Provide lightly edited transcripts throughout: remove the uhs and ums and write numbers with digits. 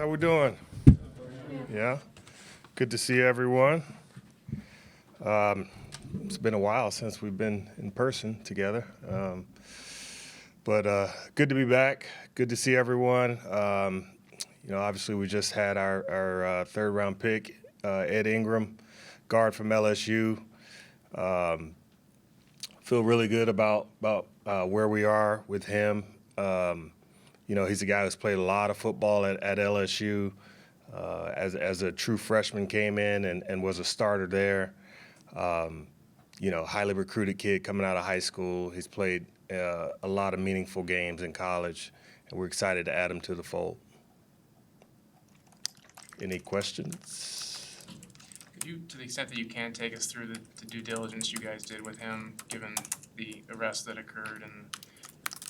How we doing? Yeah, good to see everyone. It's been a while since we've been in person together, but good to be back. Good to see everyone. Obviously we just had our third round pick, Ed Ingram, guard from LSU. Feel really good about where we are with him. He's a guy who's played a lot of football at LSU. As a true freshman, came in and was a starter there. Highly recruited kid coming out of high school. He's played a lot of meaningful games in college, and we're excited to add him to the fold. Any questions? Could you, to the extent that you can, take us through the due diligence you guys did with him, given the arrest that occurred and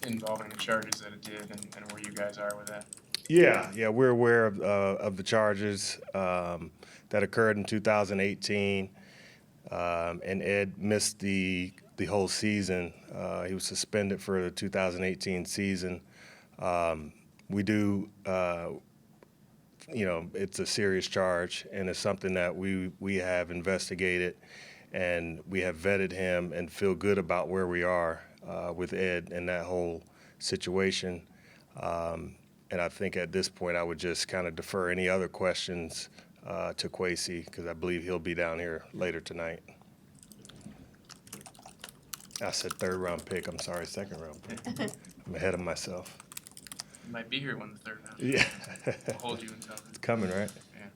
involving the charges that it did, and where you guys are with that? Yeah, we're aware of the charges that occurred in 2018, and Ed missed the whole season. He was suspended for the 2018 season. We do, it's a serious charge, and it's something that we have investigated, and we have vetted him and feel good about where we are with Ed and that whole situation. And I think at this point I would just kind of defer any other questions to Kwesi, because I believe he'll be down here later tonight. I said third round pick. I'm sorry, second round pick. I'm ahead of myself. You might be here when the third round. Yeah. We'll hold you until. It's coming, right? Yeah.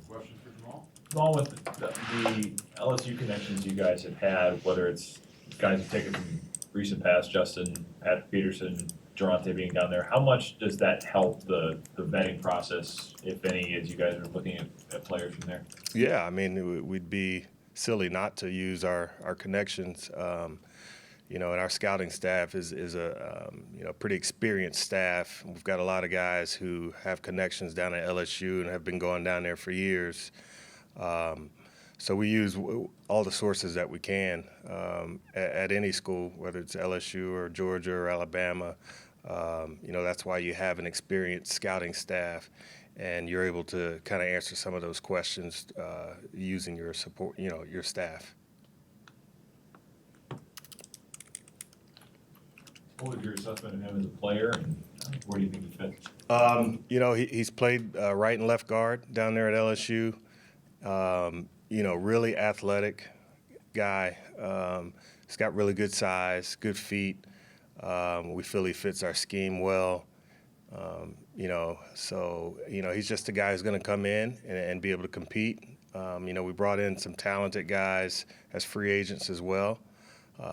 Questions for Jamaal? Along with the LSU connections you guys have had, whether it's guys who've taken from recent past, Justin, Patrick Peterson, Durante being down there, how much does that help the vetting process, if any, as you guys are looking at players from there? Yeah, I mean, we'd be silly not to use our connections. And our scouting staff is a pretty experienced staff. We've got a lot of guys who have connections down at LSU and have been going down there for years. So we use all the sources that we can at any school, whether it's LSU or Georgia or Alabama. That's why you have an experienced scouting staff, and you're able to kind of answer some of those questions using your support, your staff. What was your assessment of him as a player, and where do you think he fits? He's played right and left guard down there at LSU. Really athletic guy. He's got really good size, good feet. We feel he fits our scheme well. He's just a guy who's going to come in and be able to compete. We brought in some talented guys as free agents as well.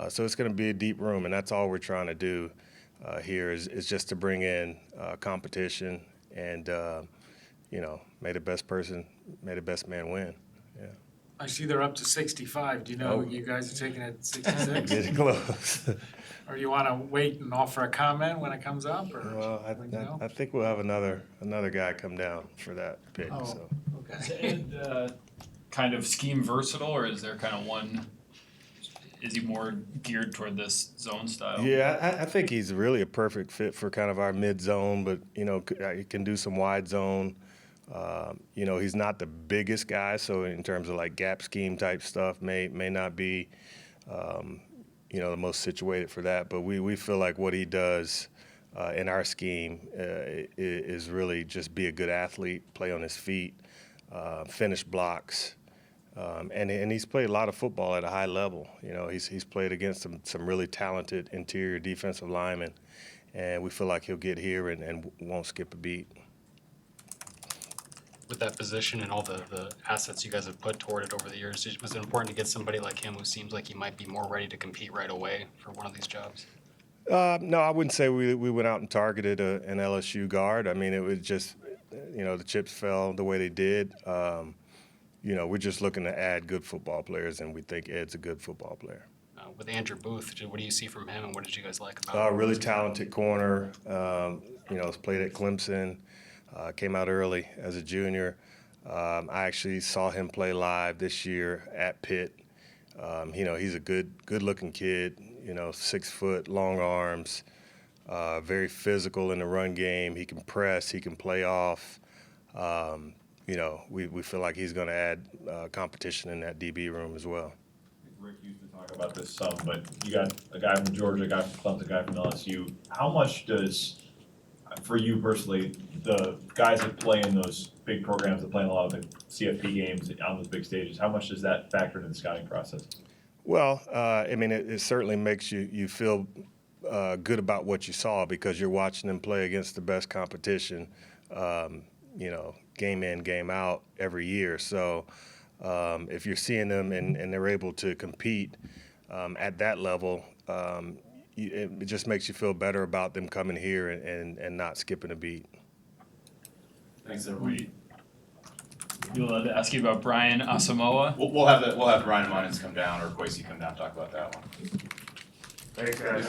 So it's going to be a deep room, and that's all we're trying to do here is just to bring in competition and, may the best man win. Yeah. I see they're up to 65. Do you know you guys are taking it 66? Getting close. Or you want to wait and offer a comment when it comes up? Or Well, I think we'll have another guy come down for that pick. Oh, So. Is okay. Ed kind of scheme versatile, or is there kind of one? Is he more geared toward this zone style? Yeah, I think he's really a perfect fit for kind of our mid zone, but he can do some wide zone. He's not the biggest guy, so in terms of like gap scheme type stuff, may not be the most situated for that. But we feel like what he does in our scheme is really just be a good athlete, play on his feet, finish blocks. And he's played a lot of football at a high level. He's played against some really talented interior defensive linemen, and we feel like he'll get here and won't skip a beat. With that position and all the assets you guys have put toward it over the years, was it important to get somebody like him who seems like he might be more ready to compete right away for one of these jobs? No, I wouldn't say we went out and targeted an LSU guard. I mean, it was just, the chips fell the way they did. We're just looking to add good football players, and we think Ed's a good football player. With Andrew Booth, what do you see from him, and what did you guys like about him? Really talented corner. Has played at Clemson. Came out early as a junior. I actually saw him play live this year at Pitt. He's a good-looking kid. 6 foot, long arms. very physical in the run game. He can press. He can play off. You know, we feel like he's going to add competition in that DB room as well. Rick used to talk about this some, but you got a guy from Georgia, a guy from Clemson, a guy from LSU. How much does, for you personally, the guys that play in those big programs, that play in a lot of the CFP games on those big stages, how much does that factor into the scouting process? Well, I mean, it certainly makes you feel good about what you saw because you're watching them play against the best competition, you know, game in, game out every year. So if you're seeing them and they're able to compete at that level, it just makes you feel better about them coming here and not skipping a beat. Thanks, everyone. You'll allowed to ask you about Brian Asamoah. We'll have Ryan Munins come down or Kwesi come down and talk about that one. Thanks, guys.